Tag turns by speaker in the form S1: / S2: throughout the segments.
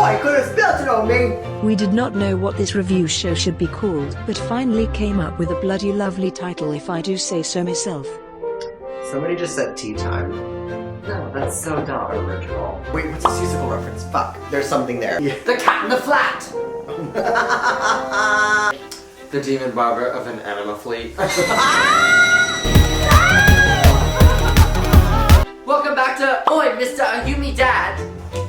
S1: Boy, could have spilled it on me.
S2: We did not know what this review show should be called, but finally came up with a bloody lovely title if I do say so myself.
S1: Somebody just said tea time.
S3: No, that's so not original.
S1: Wait, what's this musical reference? Fuck, there's something there. Yeah.
S3: The Cat in the Flat! The demon barber of an anima fleet. Welcome back to Oi, Mr. Ayumi Dad!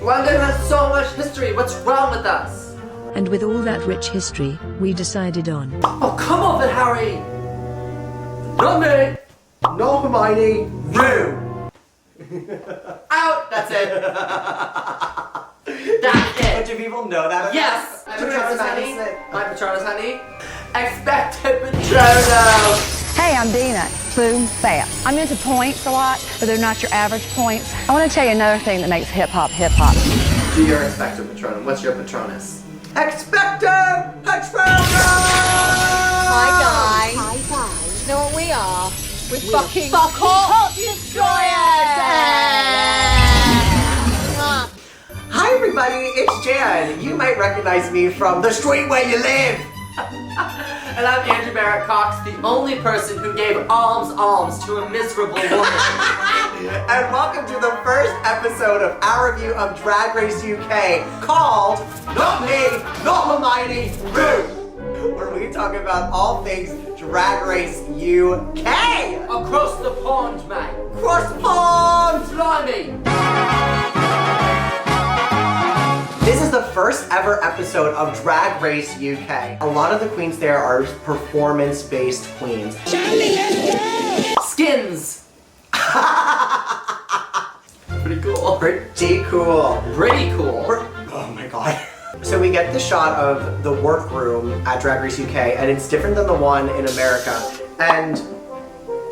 S3: London has so much history, what's wrong with us?
S2: And with all that rich history, we decided on...
S3: Oh, come off it, Harry! Not me!
S1: No, Hermione.
S3: Ru! Out! That's it! That's it!
S1: Do people know that?
S3: Yes! My Patronus, honey.
S1: Sick.
S3: My Patronus, honey. Expected Patronus!
S4: Hey, I'm Dina. Boom, bam. I'm into points a lot, but they're not your average points. I want to tell you another thing that makes hip-hop hip-hop.
S3: Do your Expected Patronum. What's your Patronus?
S1: Expected Patronus!
S5: Hi guys. Hi guys. You know what we are? We're fucking pop destroyers!
S1: Hi everybody, it's Jan. You might recognize me from The Street Where You Live.
S3: And I'm Andrew Barret Cox, the only person who gave alms to a miserable woman.
S1: And welcome to the first episode of our review of Drag Race UK called Not Me, Not Hermione, Ru, where we talk about all things Drag Race UK.
S3: Across the pond, mate.
S1: Cross the pond!
S3: Blimey!
S1: This is the first ever episode of Drag Race UK. A lot of the queens there are performance-based queens.
S3: Skins! Pretty cool.
S1: Pretty cool.
S3: Pretty cool.
S1: Oh my god. So we get the shot of the workroom at Drag Race UK, and it's different than the one in America. And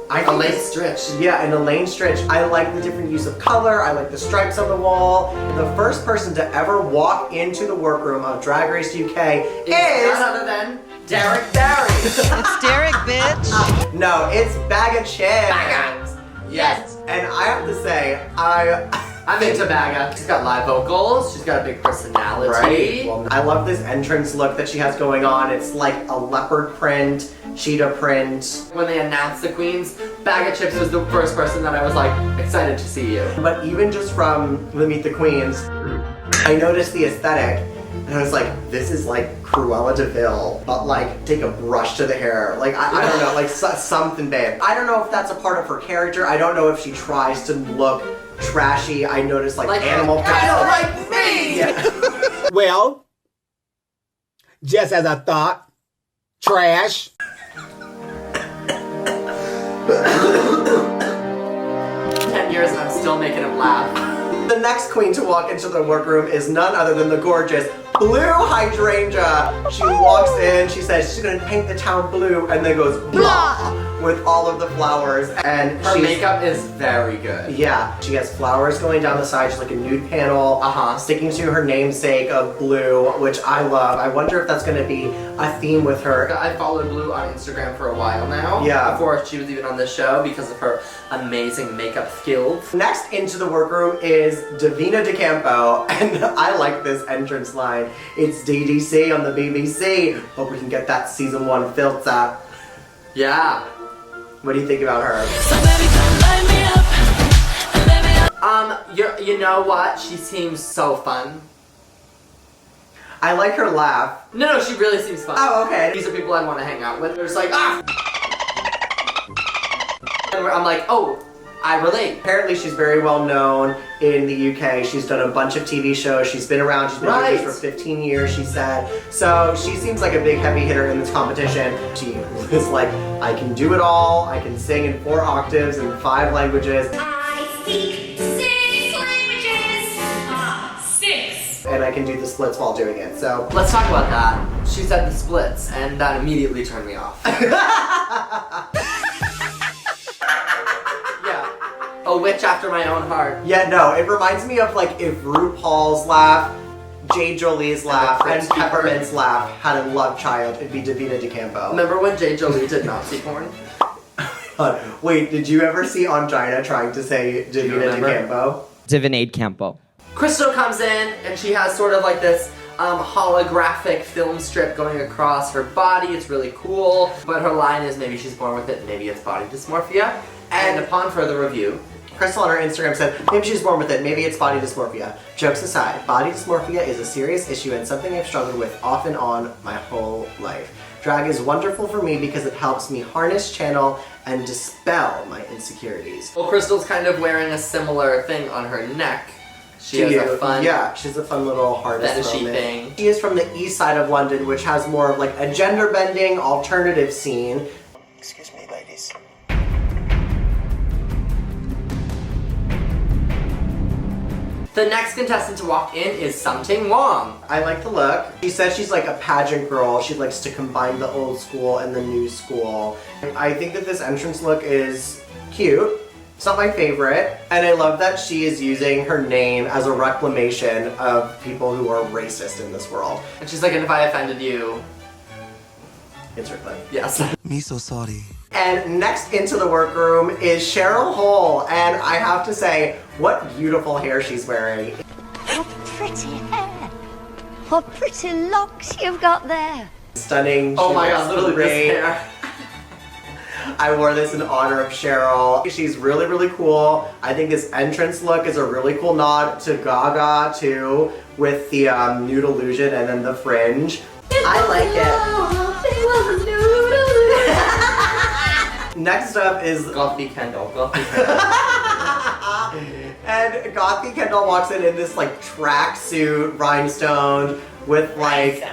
S1: I think
S3: Elaine Stritch.
S1: Yeah, and Elaine Stritch. I like the different use of color. I like the stripes on the wall. The first person to ever walk into the workroom of Drag Race UK is
S3: none other than Derek Barry.
S6: It's Derek, bitch.
S1: No, it's Baga Chan.
S3: Baga. Yes.
S1: And I have to say,
S3: I'm into Baga. She's got live vocals. She's got a big personality.
S1: Right. Well, I love this entrance look that she has going on. It's like a leopard print, cheetah print.
S3: When they announced the queens, Baga Chips was the first person that I was like excited to see you.
S1: But even just from the Meet the Queens, I noticed the aesthetic, and I was like, this is like Cruella de Vil, but like take a brush to the hair. Like I don't know, like something babe. I don't know if that's a part of her character. I don't know if she tries to look trashy. I noticed like animal
S3: kind of like me.
S1: Yeah.
S7: Well, just as I thought, trash.
S3: 10 years and I'm still making him laugh.
S1: The next queen to walk into the workroom is none other than the gorgeous Blue Hydrangea. She walks in, she says she's gonna paint the town blue, and then goes blah with all of the flowers. And
S3: her makeup is very good.
S1: Yeah, she has flowers going down the side. She's like a nude panel, sticking to her namesake of blue, which I love. I wonder if that's gonna be a theme with her.
S3: I followed Blue on Instagram for a while now.
S1: Yeah.
S3: Before she was even on this show because of her amazing makeup skills.
S1: Next into the workroom is Davina DeCampo, and I like this entrance line. It's DDC on the BBC. Hope we can get that season 1 filter.
S3: Yeah.
S1: What do you think about her?
S6: So baby, come light me up.
S3: You know what? She seems so fun.
S1: I like her laugh.
S3: No, she really seems fun.
S1: Oh, okay.
S3: These are people I want to hang out with. They're just like, ah! And I'm like, oh, I relate.
S1: Apparently she's very well known in the UK. She's done a bunch of TV shows. She's been around. She's been doing this for 15 years, she said. So she seems like a big heavy hitter in this competition. She is like, I can do it all. I can sing in 4 octaves in 5 languages.
S5: I speak 6 languages. 6.
S1: And I can do the splits while doing it, so.
S3: Let's talk about that. She said the splits, and that immediately turned me off. A witch after my own heart.
S1: Yeah, no, it reminds me of like if RuPaul's laugh, Jade Jolie's laugh, and Peppermint's laugh had a love child, it'd be Davina DeCampo.
S3: Remember when Jade Jolie did Nazi porn?
S1: Wait, did you ever see Angina trying to say Davina DeCampo?
S8: Divinade Campo.
S3: Crystal comes in and she has sort of like this holographic film strip going across her body. It's really cool, but her line is maybe she's born with it, maybe it's body dysmorphia. And upon further review,
S1: Crystal on her Instagram said, maybe she's born with it, maybe it's body dysmorphia. Jokes aside, body dysmorphia is a serious issue and something I've struggled with off and on my whole life. Drag is wonderful for me because it helps me harness, channel, and dispel my insecurities.
S3: well, Crystal's kind of wearing a similar thing on her neck. She has a fun,
S1: yeah, she's a fun little harness
S3: fetishy
S1: moment.
S3: thing.
S1: She is from the east side of London, which has more of like a gender-bending alternative scene. Excuse me, ladies.
S3: The next contestant to walk in is Something Wong.
S1: I like the look. She says she's like a pageant girl. She likes to combine the old school and the new school. I think that this entrance look is cute. It's not my favorite. And I love that she is using her name as a reclamation of people who are racist in this world.
S3: And she's like, and if I offended you,
S1: Insert clip.
S3: yes.
S8: Me so sorry.
S1: And next into the workroom is Cheryl Hole. And I have to say, what beautiful hair she's wearing.
S9: What pretty hair. What pretty locks you've got there.
S1: Stunning.
S3: Oh
S1: She
S3: my
S1: looks
S3: god, literally
S1: great.
S3: this hair.
S1: I wore this in honor of Cheryl. She's really, really cool. I think this entrance look is a really cool nod to Gaga too, with the nude illusion and then the fringe. I like it. Next up is
S3: Gothy Kendall. Gothy Kendall.
S1: and Gothy Kendall walks in this like tracksuit, rhinestone, with like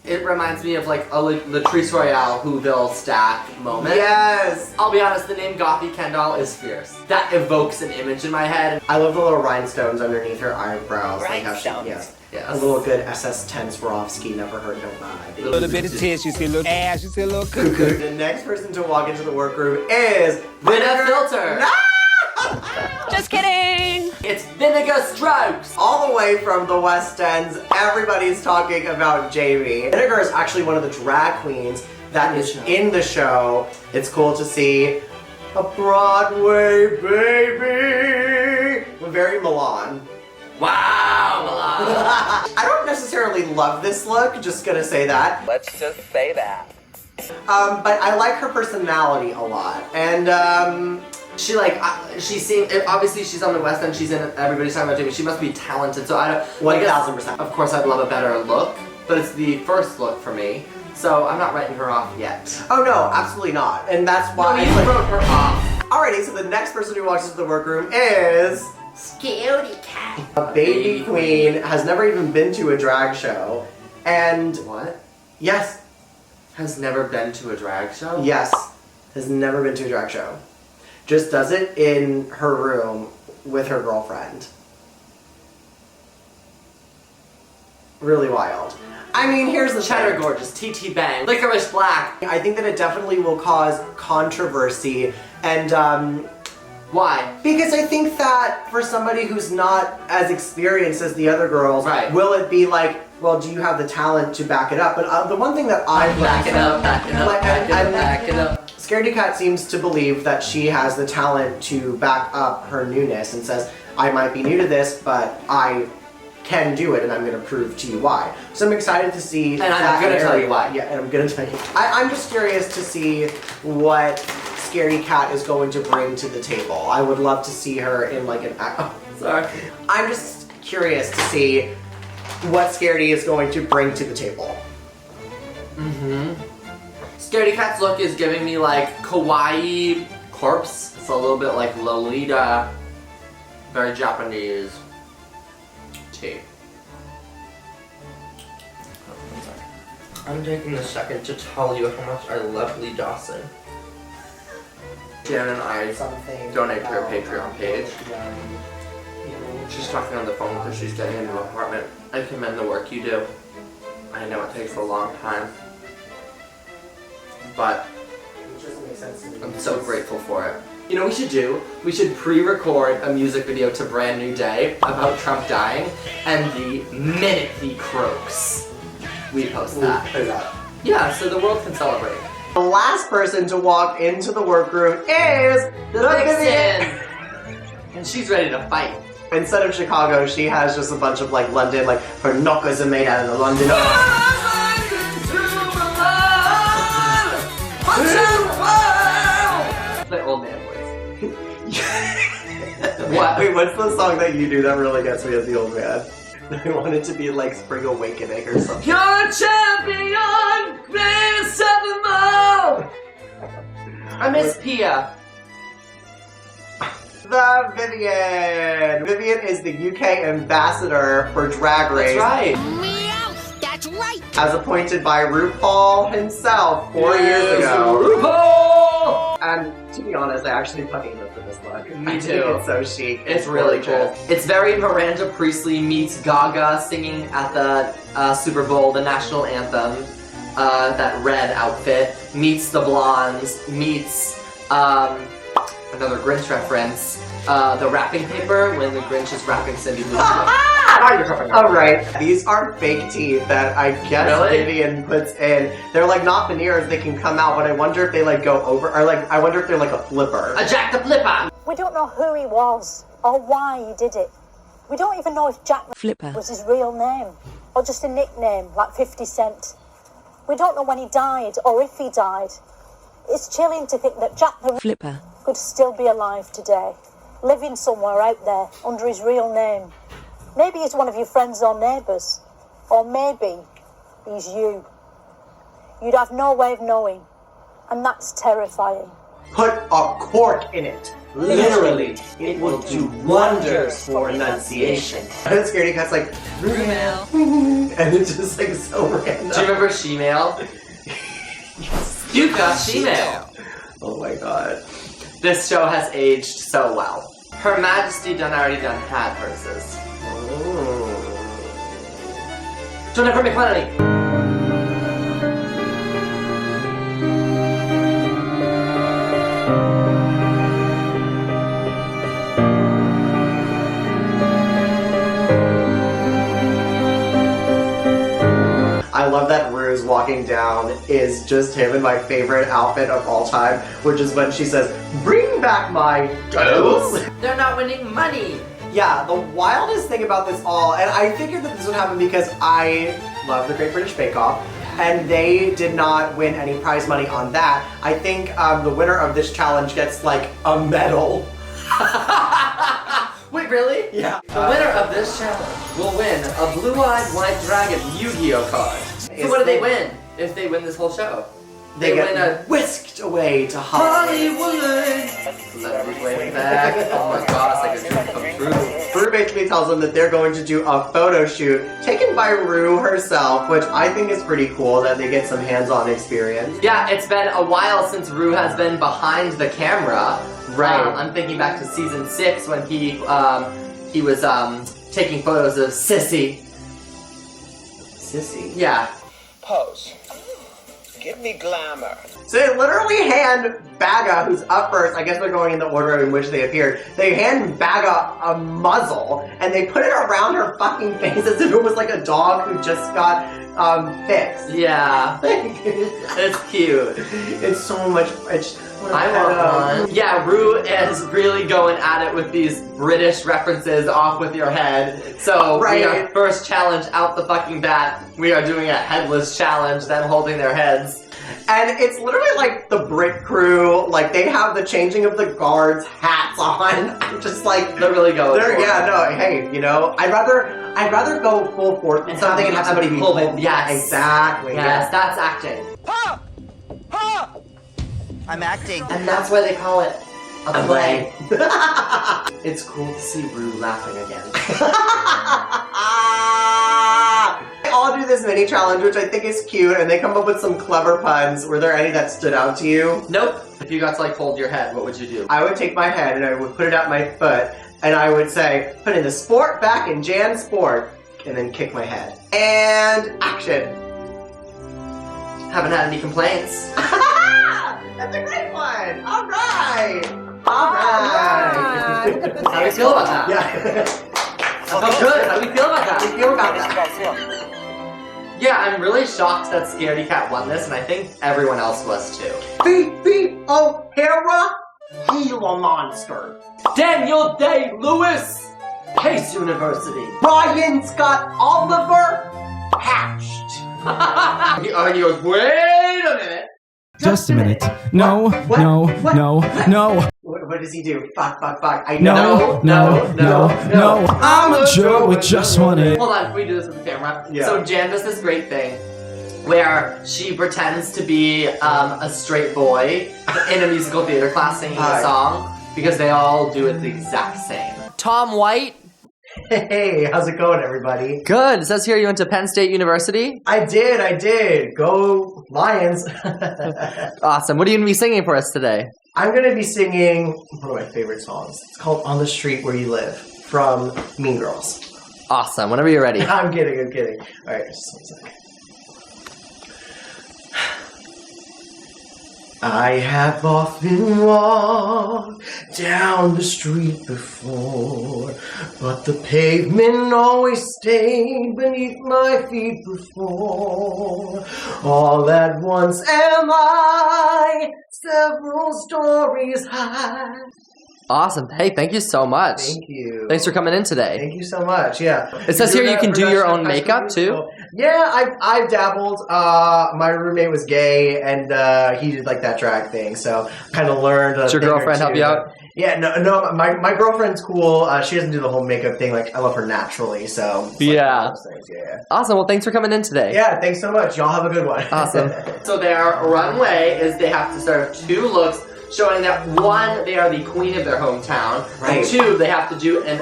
S3: It reminds me of like a Latrice Royale Whoville stack moment.
S1: yes.
S3: I'll be honest, the name Gothy Kendall is fierce. That evokes an image in my head.
S1: I love the little rhinestones underneath her eyebrows.
S5: Rhinestones.
S1: Yes.
S3: Yes.
S1: A little good SS10 Swarovski, never hurt nobody.
S7: A little bit of tits, you see a little ass, you see a little cuckoo.
S1: The next person to walk into the workroom is
S3: Vinegar Filter.
S4: Just kidding.
S3: It's Vinegar Strokes.
S1: All the way from the West Ends, everybody's talking about Jamie. Vinegar is actually one of the drag queens that is in the show. It's cool to see a Broadway baby. We're very Milan.
S3: Wow, Milan.
S1: I don't necessarily love this look, just gonna say that.
S3: Let's just say that.
S1: But I like her personality a lot. And
S3: She she seemed, obviously she's on the West End, she's in Everybody's Talking About Jamie, she must be talented, so I don't,
S1: 1000%.
S3: Of course I'd love a better look, but it's the first look for me, so I'm not writing her off yet.
S1: oh no, absolutely not. And that's why
S3: No,
S1: it's
S3: you
S1: like,
S3: wrote her off.
S1: alrighty, so the next person who walks into the workroom is
S5: Scaredy cat.
S1: a baby queen, has never even been to a drag show. And
S3: What?
S1: yes,
S3: Has never been to a drag show?
S1: yes, has never been to a drag show. Just does it in her room with her girlfriend. Really wild. I mean, here's the
S3: Cheddar
S1: thing.
S3: Gorgeous, TT Bang, Licorice Black.
S1: I think that it definitely will cause controversy and
S3: Why?
S1: because I think that for somebody who's not as experienced as the other girls,
S3: Right.
S1: will it be like, well, do you have the talent to back it up? But the one thing that I've
S3: Back it up, back it up,
S1: Like,
S3: back it up,
S1: I'm-
S3: back it up.
S1: Scaredy Cat seems to believe that she has the talent to back up her newness and says, I might be new to this, but I can do it and I'm going to prove to you why. So I'm excited to see
S3: And I'm gonna tell you why.
S1: Yeah, and I'm going to tell you. I'm just curious to see what Scaredy Cat is going to bring to the table. I would love to see her in like an act. Oh,
S3: Sorry.
S1: I'm just curious to see what Scaredy is going to bring to the table.
S3: Scaredy Cat's look is giving me like kawaii corpse. It's a little bit like Lolita, very Japanese tea. I'm taking a second to tell you how much I love Lee Dawson. Jan and I donate to her Patreon page. She's talking on the phone because she's getting a new apartment. I commend the work you do. I know it takes a long time, but I'm so grateful for it. You know what we should do? We should pre-record a music video to Brand New Day about Trump dying, and the minute he croaks, we post that. Yeah, so the world can celebrate.
S1: The last person to walk into the workroom is
S3: The Vixen! And she's ready to fight.
S1: Instead of Chicago, she has just a bunch of like London, like her knuckles are made out of the London.
S3: My old man voice. What?
S1: Wait, what's the song that you do that really gets me as the old man? I want it to be like Spring Awakening or something.
S3: You're a champion, baby, 7 more. I miss Pia.
S1: The Vivian! Vivian is the UK ambassador for Drag Race.
S3: That's right.
S9: Meow, that's right.
S1: As appointed by RuPaul himself 4 years ago.
S3: RuPaul!
S1: And to be honest, I actually fucking live for this look.
S3: Me
S1: I
S3: too.
S1: think it's so chic.
S3: It's really cool.
S1: gorgeous.
S3: It's very Miranda Priestley meets Gaga singing at the Super Bowl, the national anthem. That red outfit meets the blondes, meets another Grinch reference. The wrapping paper when the Grinch is wrapping Cindy Lou.
S1: Alright, these are fake teeth that I guess
S3: Really?
S1: Vivian puts in. They're like not veneers, they can come out, but I wonder if they like go over, or like, I wonder if they're like a flipper.
S3: A Jack the Flipper!
S8: We don't know who he was or why he did it. We don't even know if Jack
S2: Flipper.
S8: was his real name or just a nickname like 50 Cent. We don't know when he died or if he died. It's chilling to think that Jack the
S2: Flipper.
S8: could still be alive today, living somewhere out there under his real name. Maybe he's one of your friends or neighbours, or maybe he's you. You'd have no way of knowing, and that's terrifying.
S1: Put a cork in it.
S3: Literally, it will do wonders for enunciation.
S1: And then Scaredy Cat's like, and it's just like so random.
S3: Do you remember She-Mail? You got She-Mail.
S1: Oh my god.
S3: This show has aged so well. Her Majesty done already done had verses. Don't ever make fun of me.
S1: I love that Rue's walking down is just him in my favorite outfit of all time, which is when she says, "Bring back my ghosts."
S3: They're not winning money.
S1: Yeah, the wildest thing about this all, and I figured that this would happen because I love the Great British Bake Off, and they did not win any prize money on that. I think the winner of this challenge gets like a medal.
S3: Wait, really?
S1: Yeah.
S3: The winner of this challenge will win a blue-eyed white dragon Yu-Gi-Oh card. So what do they win if they win this whole show?
S1: They
S3: win
S1: get whisked away to Hollywood.
S3: Let me play back. Oh my god, it's like a dream come true.
S1: Rue basically tells them that they're going to do a photo shoot taken by Rue herself, which I think is pretty cool that they get some hands-on experience.
S3: Yeah, it's been a while since Rue has been behind the camera.
S1: Right.
S3: I'm thinking back to season 6 when he was taking photos of Sissy.
S1: Sissy.
S3: Yeah.
S7: Pose. Give me glamour.
S1: So they literally hand Baga, who's up first, I guess they're going in the order in which they appeared, they hand Baga a muzzle, and they put it around her fucking face as if it was like a dog who just got fixed.
S3: Yeah. It's cute.
S1: It's so much,
S3: I want one. Yeah, Rue is really going at it with these British references off with your head. So,
S1: Right.
S3: our first challenge out the fucking bat, we are doing a headless challenge, them holding their heads.
S1: And it's literally like the Brit crew, like they have the changing of the guards' hats on. I'm just like,
S3: They're really going for it.
S1: yeah, no, hey, you know, I'd rather go full force in something and have somebody be
S3: pull it.
S1: pulled.
S3: Yes.
S1: Exactly.
S3: Yes, that's acting.
S7: I'm acting.
S3: And that's why they call it a play. It's cool to see Rue laughing again.
S1: They all do this mini challenge, which I think is cute, and they come up with some clever puns. Were there any that stood out to you?
S3: Nope. If you got to like hold your head, what would you do?
S1: I would take my head and I would put it at my foot, and I would say, put in the sport back in Jan Sport, and then kick my head. And action.
S3: Haven't had any complaints.
S1: That's a great one. All right. All right.
S3: How do you feel about that?
S1: Yeah.
S3: Oh, good. How do you feel about
S1: How do you
S3: that?
S1: feel about that?
S3: Yeah, I'm really shocked that Scaredy Cat won this, and I think everyone else was too.
S1: Phoebe O'Hara, Gila Monster.
S3: Daniel Day-Lewis! Pace University.
S1: Ryan Scott Oliver hatched.
S3: He goes, wait a minute.
S10: Just a minute. No,
S1: What?
S10: no,
S1: What?
S10: no,
S1: What?
S10: no,
S1: What does he do? Fuck. I
S10: no,
S1: know.
S10: no. I'm a Joe with just one A.
S3: Hold on, can we do this with the camera?
S1: Yeah.
S3: So Jan does this great thing where she pretends to be a straight boy in a musical theater class singing a song because they all do it the exact same. Tom White.
S1: Hey, how's it going, everybody?
S3: Good. It says here you went to Penn State University.
S1: I did. Go Lions.
S3: Awesome. What are you going to be singing for us today?
S1: I'm going to be singing one of my favorite songs. It's called On the Street Where You Live from Mean Girls.
S3: Awesome. Whenever you're ready.
S1: I'm kidding. All right, just one second. I have often walked down the street before, but the pavement always stayed beneath my feet before. All at once am I several stories high.
S3: Awesome. Hey, thank you so much.
S1: Thank you.
S3: Thanks for coming in today.
S1: Thank you so much. Yeah.
S3: It says here you can do your own makeup too.
S1: Yeah, I've dabbled. My roommate was gay, and he did like that drag thing, so kind of learned.
S3: Did your girlfriend help you out?
S1: Yeah, no. My girlfriend's cool. She doesn't do the whole makeup thing. Like I love her naturally, so it's like
S3: Yeah.
S1: one of those things, yeah.
S3: Awesome. Well, thanks for coming in today.
S1: Yeah, thanks so much. Y'all have a good one.
S3: Awesome. So their runway is they have to serve 2 looks showing that 1, they are the queen of their hometown,
S1: Right.
S3: and 2, they have to do an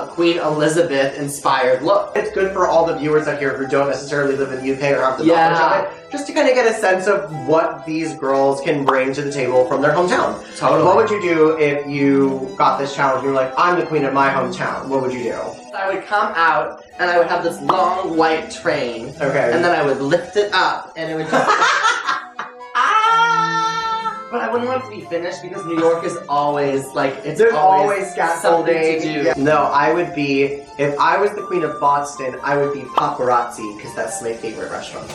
S3: Queen Elizabeth inspired look.
S1: It's good for all the viewers out here who don't necessarily live in the UK or have the knowledge
S3: Yeah.
S1: of it, just to kind of get a sense of what these girls can bring to the table from their hometown.
S3: Totally.
S1: What would you do if you got this challenge and you were like, I'm the queen of my hometown? What would you do?
S3: I would come out and I would have this long white train,
S1: Okay.
S3: and then I would lift it up and it would just But I wouldn't want it to be finished because New York is always like
S1: There's always
S3: something
S1: scaffolding.
S3: to do.
S1: Yeah. No, I would be, if I was the queen of Boston, I would be paparazzi, because that's my favorite restaurant.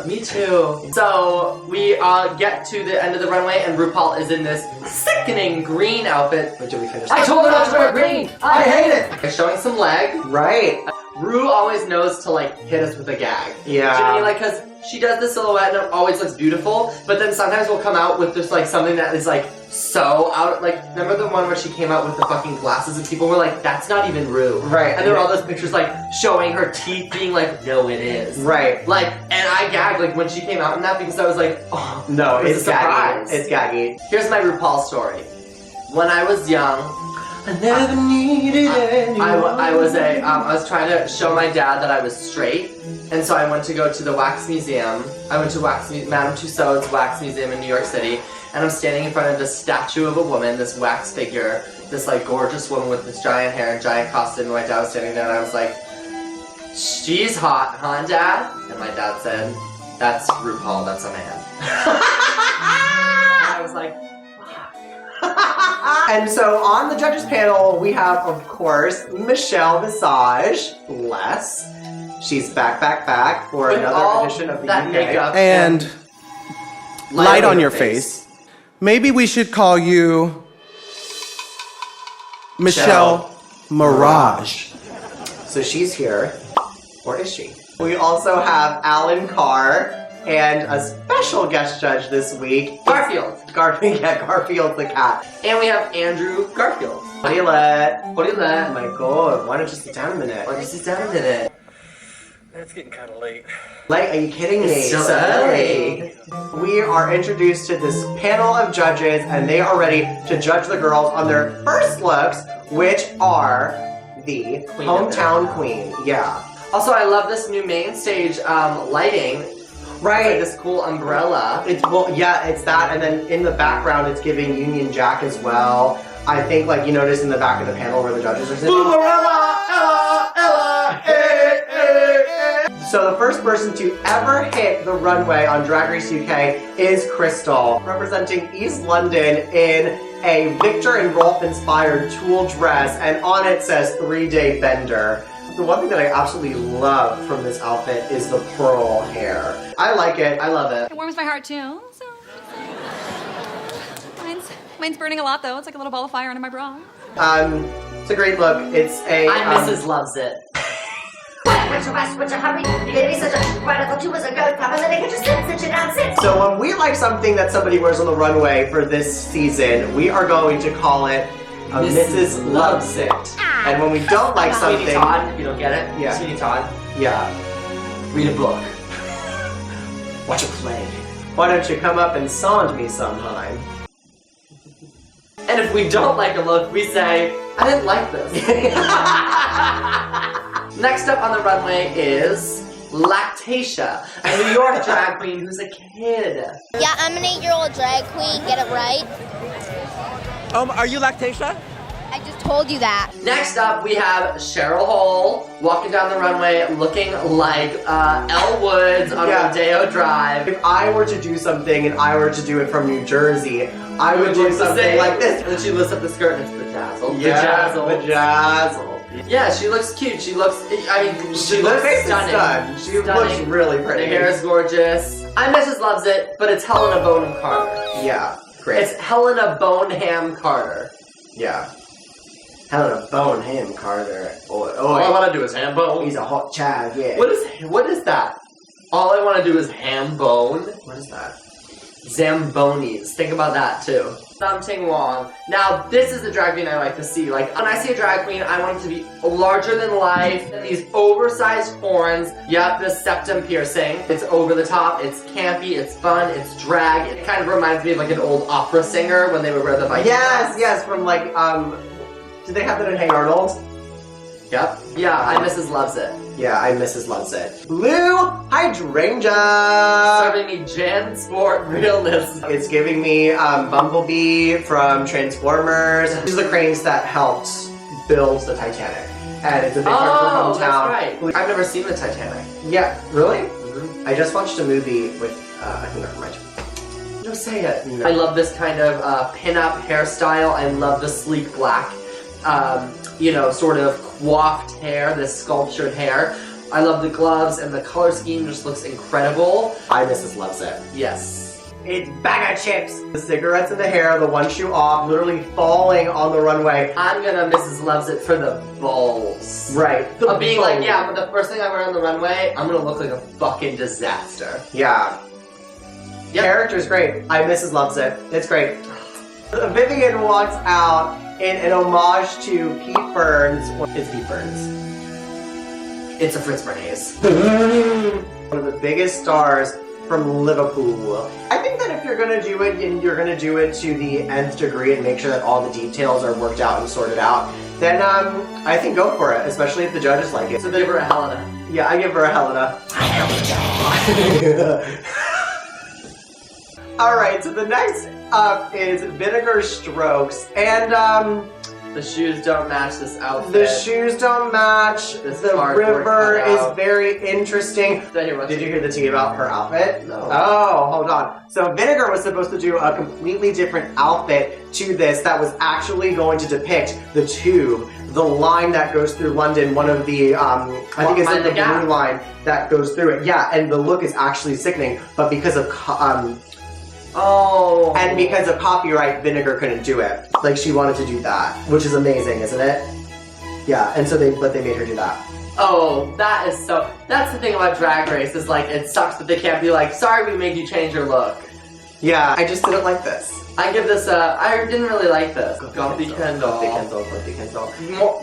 S3: Me too. So we get to the end of the runway and RuPaul is in this sickening green outfit.
S1: But did we finish?
S3: I told her not to wear green!
S1: I hate it!
S3: They're showing some leg.
S1: Right.
S3: Ru always knows to like hit us with a gag.
S1: Yeah.
S3: Do you know what I mean? Like, cause she does the silhouette and it always looks beautiful, but then sometimes we'll come out with just like something that is like so out, like, remember the one where she came out with the fucking glasses and people were like, that's not even Ru.
S1: Right.
S3: And there were all those pictures like showing her teeth being like, no it is.
S1: Right.
S3: Like, and I gagged like when she came out in that because I was like, oh,
S1: No,
S3: it was
S1: it's
S3: a
S1: gaggy.
S3: surprise.
S1: It's gaggy.
S3: Here's my RuPaul story. When I was young,
S1: I never needed anyone.
S3: I was trying to show my dad that I was straight, and so I went to go to the Wax Museum. I went to Madame Tussauds Wax Museum in New York City, and I'm standing in front of this statue of a woman, this wax figure, this like gorgeous woman with this giant hair and giant costume, and my dad was standing there, and I was like, she's hot, huh, Dad? And my dad said, that's RuPaul, that's a man. And I was like,
S1: And so on the judges panel, we have, of course, Michelle Visage. Bless. She's back for
S3: with
S1: another
S3: all
S1: edition of the
S3: that
S1: UK.
S3: makeup
S11: And light on your face. Maybe we should call you Michelle Mirage.
S1: So she's here, or is she? We also have Alan Carr and a special guest judge this week,
S3: Garfield.
S1: Garfield the cat.
S3: And we have Andrew Garfield.
S1: What do you let?
S3: What do you
S1: Oh
S3: let?
S1: my god, why don't you sit down a minute?
S3: Why don't you sit down a minute?
S7: It's getting kind of late.
S1: Like, are you kidding me?
S3: It's still early.
S1: We are introduced to this panel of judges, and they are ready to judge the girls on their first looks, which are the
S3: Queen of
S1: hometown queen. Yeah.
S3: Also, I love this new main stage lighting.
S1: Right.
S3: Like this cool umbrella.
S1: It's it's that, and then in the background, it's giving Union Jack as well. I think, like, you notice in the back of the panel where the judges are sitting. Boomerella, Ella, Ella, hey, hey, hey. So the first person to ever hit the runway on Drag Race UK is Crystal, representing East London in a Victor and Rolf inspired tulle dress, and on it says 3-day bender. The one thing that I absolutely love from this outfit is the pearl hair. I like it. I love it.
S12: It warms my heart too. So mine's burning a lot though. It's like a little ball of fire under my bra.
S1: It's a great look. It's a.
S3: Mrs. Loves It.
S1: So when we like something that somebody wears on the runway for this season, we are going to call it a Mrs. Loves It. And when we don't like something,
S3: Sweeney Todd, you don't get it?
S1: Yeah.
S3: Sweeney Todd,
S1: yeah,
S3: read a book. Watch a play.
S1: why don't you come up and sonde me sometime?
S3: And if we don't like a look, we say, I didn't like this. Next up on the runway is Lactatia, a New York drag queen who's a kid.
S12: Yeah, I'm an 8-year-old drag queen, get it right?
S13: Are you Lactatia?
S12: I just told you that.
S3: Next up, we have Cheryl Hole walking down the runway looking like Elle Woods on Rodeo Drive.
S1: If I were to do something and I were to do it from New Jersey, I would do something like this.
S3: And then she lifts up the skirt and it's bedazzled.
S1: Yeah,
S3: Bedazzled.
S1: bedazzled.
S3: Yeah, she looks cute. She looks, I mean, she looks stunning.
S1: She looks really pretty.
S3: The hair is gorgeous. Mrs. Loves It, but it's Helena Bonham Carter.
S1: Yeah, great.
S3: It's Helena Bonham Carter.
S1: Yeah. Helena Bonham Carter. All
S3: I want to do is ham bone.
S1: He's a hot child, yeah.
S3: What is that? All I want to do is ham bone.
S1: What is that?
S3: Zambonis. Think about that too. Something Wong. Now, this is the drag queen I like to see. Like, when I see a drag queen, I want it to be larger than life. These oversized horns. Yep, the septum piercing. It's over the top. It's campy. It's fun. It's drag. It kind of reminds me of like an old opera singer when they would wear the Viking hats.
S1: Yes, from like, did they have that in Hey Arnold?
S3: Yep. Yeah, Mrs. Loves It.
S1: Yeah, Mrs. Loves It. Blue Hydrangea!
S3: Serving me Jan Sport realness.
S1: It's giving me Bumblebee from Transformers. These are the cranes that helped build the Titanic. And it's a big part of her hometown.
S3: That's right. I've never seen the Titanic.
S1: Yeah, really? Mm-hmm. I just watched a movie with, I think never mind.
S3: No, say it. No. I love this kind of pin-up hairstyle. I love the sleek black, you know, sort of coiffed hair, this sculptured hair. I love the gloves and the color scheme just looks incredible.
S1: Mrs. Loves It.
S3: Yes.
S1: It's bag of chips. The cigarettes in the hair, the one shoe off, literally falling on the runway.
S3: I'm gonna Mrs. Loves It for the balls.
S1: Right.
S3: Of being like, yeah, but the first thing I wear on the runway, I'm gonna look like a fucking disaster.
S1: Yeah. Yep. Character's great. Mrs. Loves It. It's great. Vivian walks out in an homage to Pete Burns. It's Pete Burns.
S3: It's a Fritz Bernays.
S1: One of the biggest stars from Liverpool. I think that if you're gonna do it and you're gonna do it to the nth degree and make sure that all the details are worked out and sorted out, then I think go for it, especially if the judges like it.
S3: So give her a Helena.
S1: Yeah, I give her a Helena. Alright, so the next up is Vinegar Strokes, and
S3: the shoes don't match this outfit.
S1: The shoes don't match. The river is very interesting. Did you hear the tea about her outfit?
S3: No.
S1: Oh, hold on. So Vinegar was supposed to do a completely different outfit to this that was actually going to depict the tube, the line that goes through London, one of the, I think it's like the blue line that goes through it. Yeah, and the look is actually sickening, but because of, and because of copyright, Vinegar couldn't do it. Like, she wanted to do that, which is amazing, isn't it? Yeah, and so they made her do that.
S3: Oh, that is so, that's the thing about Drag Race, is like, it sucks that they can't be like, sorry we made you change your look.
S1: Yeah, I just didn't like this.
S3: I give this I didn't really like this. Gumpy Kendall.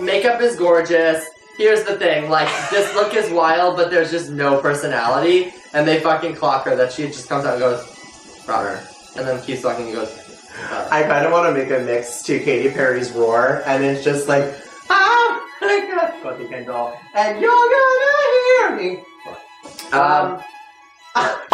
S3: Makeup is gorgeous. Here's the thing, like, this look is wild, but there's just no personality, and they fucking clock her that she just comes out and goes, Robert, and then keeps talking and goes,
S1: I kind of want to make a mix to Katy Perry's Roar, and it's just like, Gumpy Kendall, and you're gonna hear me.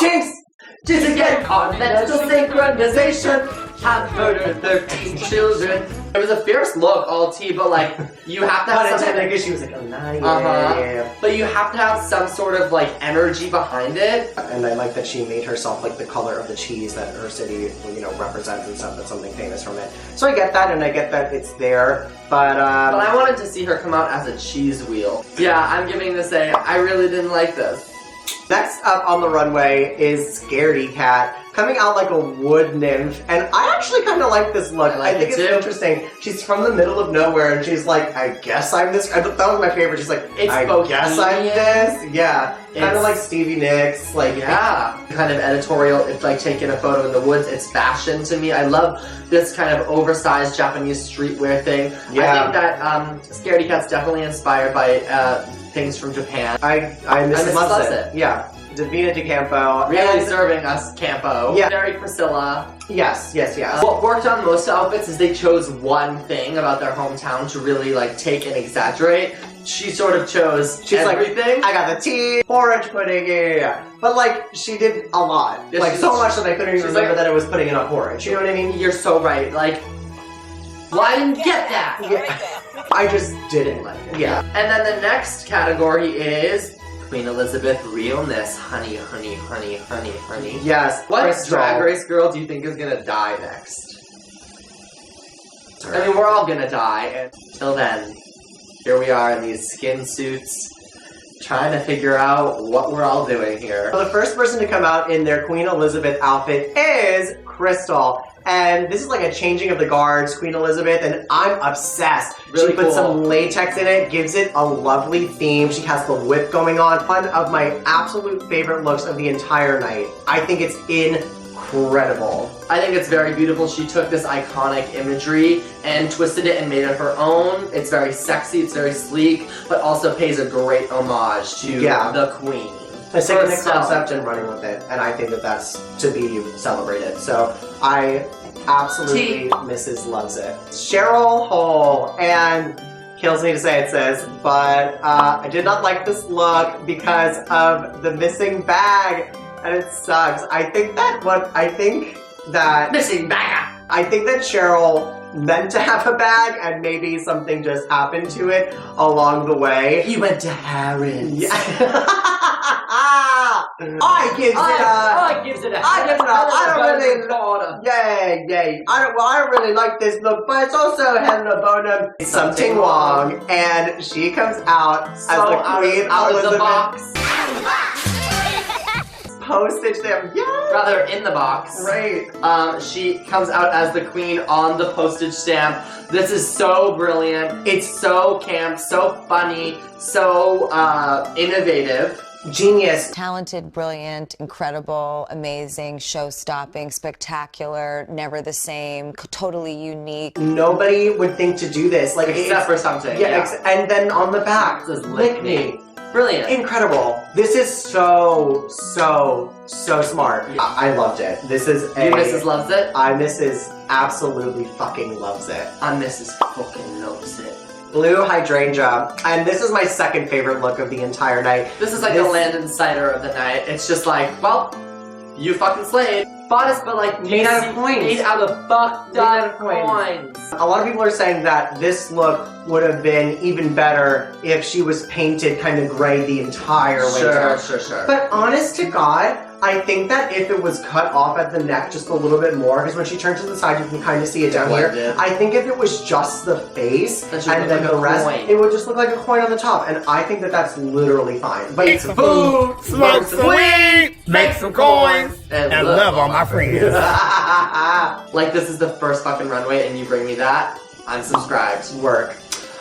S1: Jinx!
S3: Jinx again! On mental synchronization, have murdered 13 children. It was a fierce look, all tea, but like, you have to have something.
S1: Because she was like, oh, nah, yeah.
S3: But you have to have some sort of like energy behind it.
S1: And I like that she made herself like the color of the cheese that her city, you know, represents and stuff. That's something famous from it. So I get that, and I get that it's there. But
S3: I wanted to see her come out as a cheese wheel. Yeah, I'm giving this a, I really didn't like this.
S1: Next up on the runway is Scaredy Cat, coming out like a wood nymph, and I actually kind of like this look. I think it's interesting. She's from the middle of nowhere, and she's like, I guess I'm this. That was my favorite. She's like, I guess I'm this. Yeah, kind of like Stevie Nicks. Like,
S3: yeah, kind of editorial. It's like taking a photo in the woods. It's fashion to me. I love this kind of oversized Japanese streetwear thing.
S1: Yeah.
S3: I think that Scaredy Cat's definitely inspired by things from Japan.
S1: I miss loves it. Yeah. Davina DeCampo.
S3: Really serving us Campo.
S1: Yeah.
S3: Very Priscilla.
S1: Yes.
S3: What worked on most outfits is they chose one thing about their hometown to really like take and exaggerate. She sort of chose everything.
S1: Like, I got the tea, porridge pudding, yeah. But like, she did a lot.
S3: Yeah,
S1: like, so much that I couldn't even remember that it was putting in a porridge. You know what I mean?
S3: You're so right. Like, well, I didn't get that.
S1: Yeah. I just didn't like it. Yeah.
S3: And then the next category is Queen Elizabeth realness. Honey, honey, honey, honey, honey.
S1: Yes.
S3: What Drag Race girl do you think is gonna die next? I mean, we're all gonna die, and till then, here we are in these skin suits, trying to figure out what we're all doing here.
S1: So the first person to come out in their Queen Elizabeth outfit is Crystal. And this is like a changing of the guards, Queen Elizabeth, and I'm obsessed.
S3: Really
S1: she put some latex in it, gives it a lovely theme. She has the whip going on. One of my absolute favorite looks of the entire night. I think it's incredible.
S3: I think it's very beautiful. She took this iconic imagery and twisted it and made it her own. It's very sexy, it's very sleek, but also pays a great homage to the Queen.
S1: It's taking the concept and running with it, and I think that that's to be celebrated. So I absolutely, Mrs. loves it. Cheryl Hole, and kills me to say it, sis, but I did not like this look because of the missing bag, and it sucks.
S3: Missing bag!
S1: I think that Cheryl meant to have a bag, and maybe something just happened to it along the way.
S3: He went to Harrods.
S1: Yeah. I gives it a. I don't really. Yay. I don't really like this look, but it's also Helena Bonham Something Wrong, and she comes out as the Queen Elizabeth. Postage stamp, yeah!
S3: Rather, in the box.
S1: Right.
S3: She comes out as the Queen on the postage stamp. This is so brilliant. It's so camp, so funny, so innovative.
S1: Genius.
S14: Talented, brilliant, incredible, amazing, show-stopping, spectacular, never the same, totally unique.
S1: Nobody would think to do this. Like,
S3: except for something.
S1: Yeah. And then on the back,
S3: it says lick me. Brilliant.
S1: Incredible. This is so smart. I loved it. This is
S3: Your Mrs. loves it?
S1: I Mrs. absolutely fucking loves it.
S3: I Mrs. fucking loves it.
S1: Blue hydrangea. And this is my second favorite look of the entire night.
S3: This is like the Landon cider of the night. It's just like, well, you fucking slayed. Bodice, but like
S1: made out of coins.
S3: Made out of fucked up coins.
S1: A lot of people are saying that this look would have been even better if she was painted kind of gray the entire way down.
S3: Sure.
S1: But honest to God, I think that if it was cut off at the neck just a little bit more, because when she turns to the side, you can kind of see it down here. I think if it was just the face and then the rest, it would just look like a coin on the top. And I think that that's literally fine. But
S15: eat some food, smoke some weed, make some coins, and love all my friends.
S3: Like, this is the first fucking runway, and you bring me that, I'm subscribed.
S1: Work.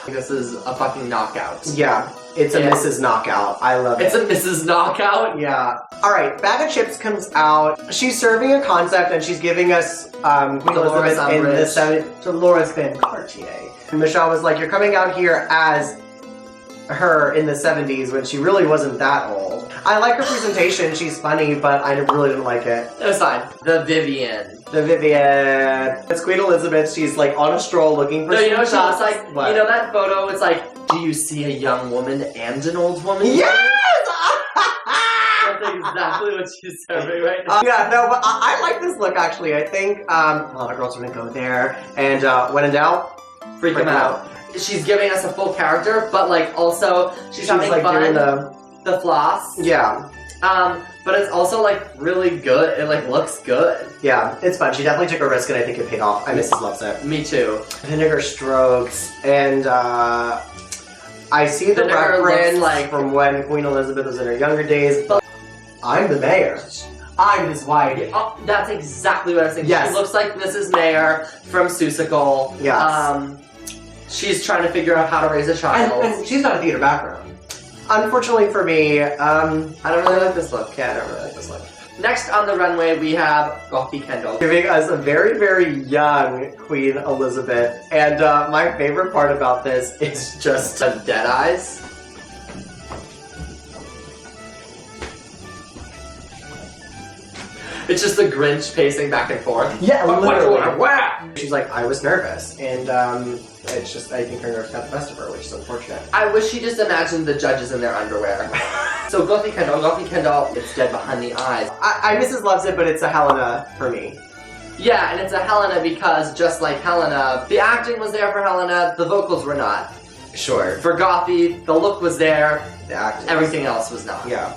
S3: This is a fucking knockout.
S1: Yeah. It's a Mrs. Knockout. I love it.
S3: It's a Mrs. Knockout?
S1: Yeah. Alright, Bag of Chips comes out. She's serving a concept and she's giving us Queen Elizabeth in the 70s. So Laura's been Cartier. And Michelle was like, you're coming out here as her in the 70s when she really wasn't that old. I like her presentation. She's funny, but I really didn't like it.
S3: It was fine. The Vivian.
S1: It's Queen Elizabeth. She's like on a stroll looking for
S3: some you know what she looks like?
S1: What?
S3: You know that photo? It's like, do you see a young woman and an old woman?
S1: Yes!
S3: That's exactly what she's serving right now.
S1: Yeah, no, but I like this look actually. I think a lot of girls are gonna go there, and when in doubt,
S3: freak them out. She's giving us a full character, but like also she's having
S1: like
S3: fun.
S1: Doing
S3: the floss.
S1: Yeah.
S3: But it's also like really good. It like looks good.
S1: Yeah, it's fun. She definitely took a risk, and I think it paid off. Mrs. loves it.
S3: Me too.
S1: Vinegar strokes, and I see the reference like from when Queen Elizabeth was in her younger days. But I'm the mayor. I'm his wife.
S3: Oh, that's exactly what I was thinking.
S1: Yes.
S3: She looks like Mrs. Mayer from Seussical.
S1: Yes.
S3: She's trying to figure out how to raise a child.
S1: And she's got a theater background. Unfortunately for me, I don't really like this look. Yeah, I don't really like this look.
S3: Next on the runway, we have Gothy Kendall.
S1: Giving us a very, very young Queen Elizabeth. And my favorite part about this is just
S3: dead eyes. It's just the Grinch pacing back and forth.
S1: Yeah, literally. She's like, I was nervous. And it's just, I think her nerves got the best of her, which is unfortunate.
S3: I wish she just imagined the judges in their underwear. So Gothy Kendall, it's dead behind the eyes.
S1: I Mrs. Loves It, but it's a Helena for me.
S3: Yeah, and it's a Helena because just like Helena, the acting was there for Helena, the vocals were not.
S1: Sure.
S3: For Gothy, the look was there,
S1: the acting.
S3: Everything else was not.
S1: Yeah.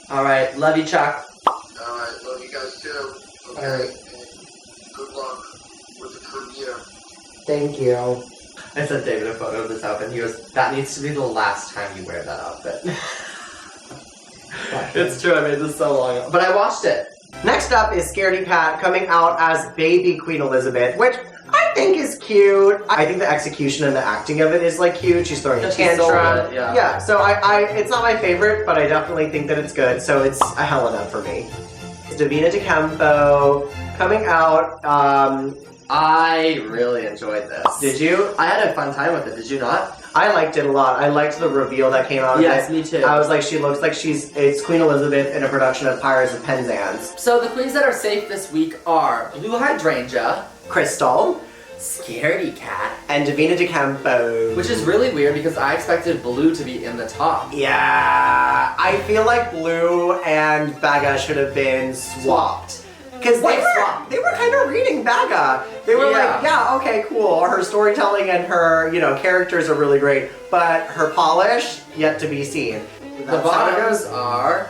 S3: Alright, love you, Chuck.
S16: Alright, love you guys too. Okay.
S1: Alright.
S16: Good luck with the premiere.
S1: Thank you.
S3: I sent David a photo of this outfit and he goes, that needs to be the last time you wear that outfit. It's true, I made this so long ago. But I watched it.
S1: Next up is Scaredy Cat coming out as baby Queen Elizabeth, which I think is cute. I think the execution and the acting of it is like cute. She's throwing a tantrum. Yeah, so it's not my favorite, but I definitely think that it's good. So it's a Helena for me. It's Davina DeCampo coming out.
S3: I really enjoyed this.
S1: Did you?
S3: I had a fun time with it, did you not?
S1: I liked it a lot. I liked the reveal that came out of it.
S3: Yes, me too.
S1: I was like, she looks like it's Queen Elizabeth in a production of Pirates of Penzance.
S3: So the queens that are safe this week are Blue Hydrangea,
S1: Crystal,
S3: Scaredy Cat,
S1: and Davina DeCampo.
S3: Which is really weird because I expected Blue to be in the top.
S1: Yeah, I feel like Blue and Baga should have been swapped. Because they were kind of reading Baga. They were like, yeah, okay, cool. Her storytelling and her, characters are really great, but her polish, yet to be seen.
S3: The bottoms are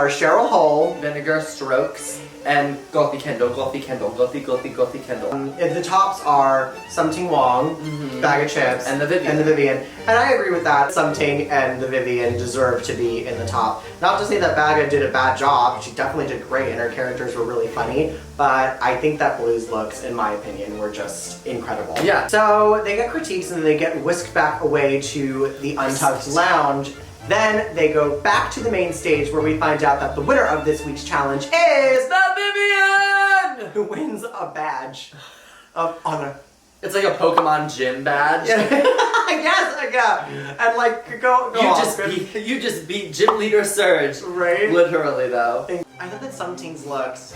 S1: Cheryl Hole,
S3: Vinegar Strokes, and Gothy Kendall. Gothy Kendall.
S1: The tops are Something Wong, Bag of Chips,
S3: and the
S1: Vivian. And I agree with that. Something and the Vivian deserve to be in the top. Not to say that Baga did a bad job. She definitely did great, and her characters were really funny. But I think that Blue's looks, in my opinion, were just incredible.
S3: Yeah.
S1: So they get critiques, and they get whisked back away to the Untucked Lounge. Then they go back to the main stage where we find out that the winner of this week's challenge is
S3: the Vivian!
S1: Who wins a badge of honor.
S3: It's like a Pokemon gym badge.
S1: Yeah. Yeah. And like, go
S3: You just beat gym leader Surge.
S1: Right?
S3: Literally though.
S1: I thought that Something's looks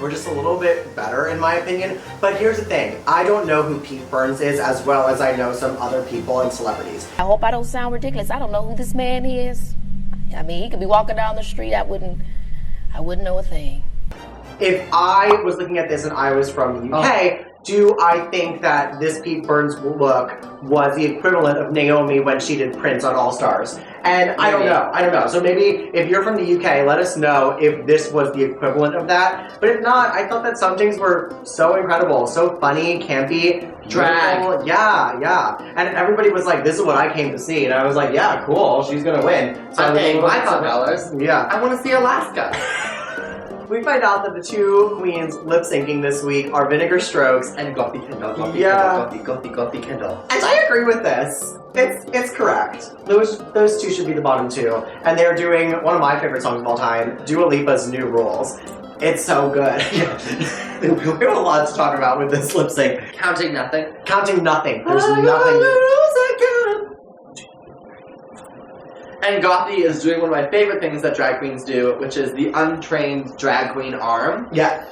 S1: were just a little bit better in my opinion. But here's the thing, I don't know who Pete Burns is as well as I know some other people and celebrities.
S17: I hope I don't sound ridiculous. I don't know who this man is. I mean, he could be walking down the street, I wouldn't know a thing.
S1: If I was looking at this and I was from the UK, do I think that this Pete Burns look was the equivalent of Naomi when she did Prince on All Stars? And I don't know. So maybe if you're from the UK, let us know if this was the equivalent of that. But if not, I thought that some things were so incredible, so funny, campy,
S3: drag.
S1: Yeah. And everybody was like, this is what I came to see. And I was like, yeah, cool, she's gonna win. So
S3: I'm paying my $5.
S1: Yeah.
S3: I wanna see Alaska.
S1: We find out that the two queens lip-syncing this week are Vinegar Strokes
S3: and Gothy Kendall. Gothy Kendall.
S1: And I agree with this. It's correct. Those two should be the bottom two. And they're doing one of my favorite songs of all time, Dua Lipa's New Rules. It's so good. We have a lot to talk about with this lip sync.
S3: Counting nothing.
S1: There's nothing.
S3: And Gothy is doing one of my favorite things that drag queens do, which is the untrained drag queen arm.
S1: Yeah.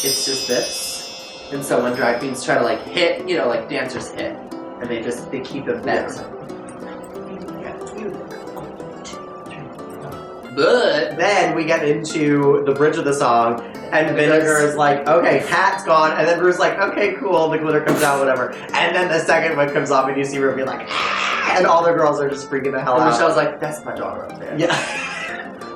S3: It's just this. And so when drag queens try to like hit, like dancers hit, and they keep it bent. But
S1: then we get into the bridge of the song, and Vinegar is like, okay, Cat's gone, and then Rue's like, okay, cool, the glitter comes out, whatever. And then the second one comes off, and you see Rue be like, ah, and all the girls are just freaking the hell out.
S3: And Michelle's like, that's my daughter up there.
S1: Yeah.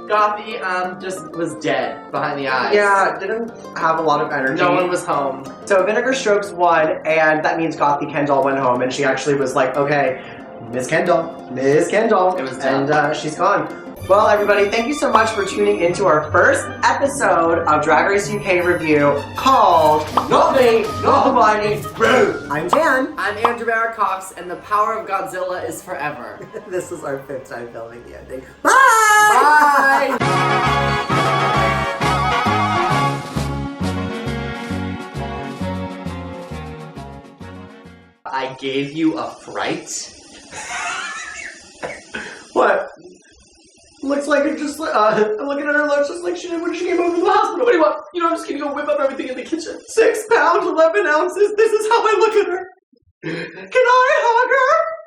S3: Gothy just was dead behind the eyes.
S1: Yeah, didn't have a lot of energy.
S3: No one was home.
S1: So Vinegar Strokes won, and that means Gothy Kendall went home, and she actually was like, okay, Miss Kendall.
S3: It was done.
S1: And she's gone. Well, everybody, thank you so much for tuning into our first episode of Drag Race UK review called Not Me, Not Hermione, Rude. I'm Jan.
S3: I'm Andrew Barrett Cox, and the power of Godzilla is forever.
S1: This is our 5th time filming the ending.
S3: Bye! I gave you a fright?
S1: What? Looks like it just, I'm looking at her, looks just like she did when she came over to the hospital. What do you want? You know, I'm just gonna go whip up everything in the kitchen. 6 pounds, 11 ounces. This is how I look at her. Can I hug her?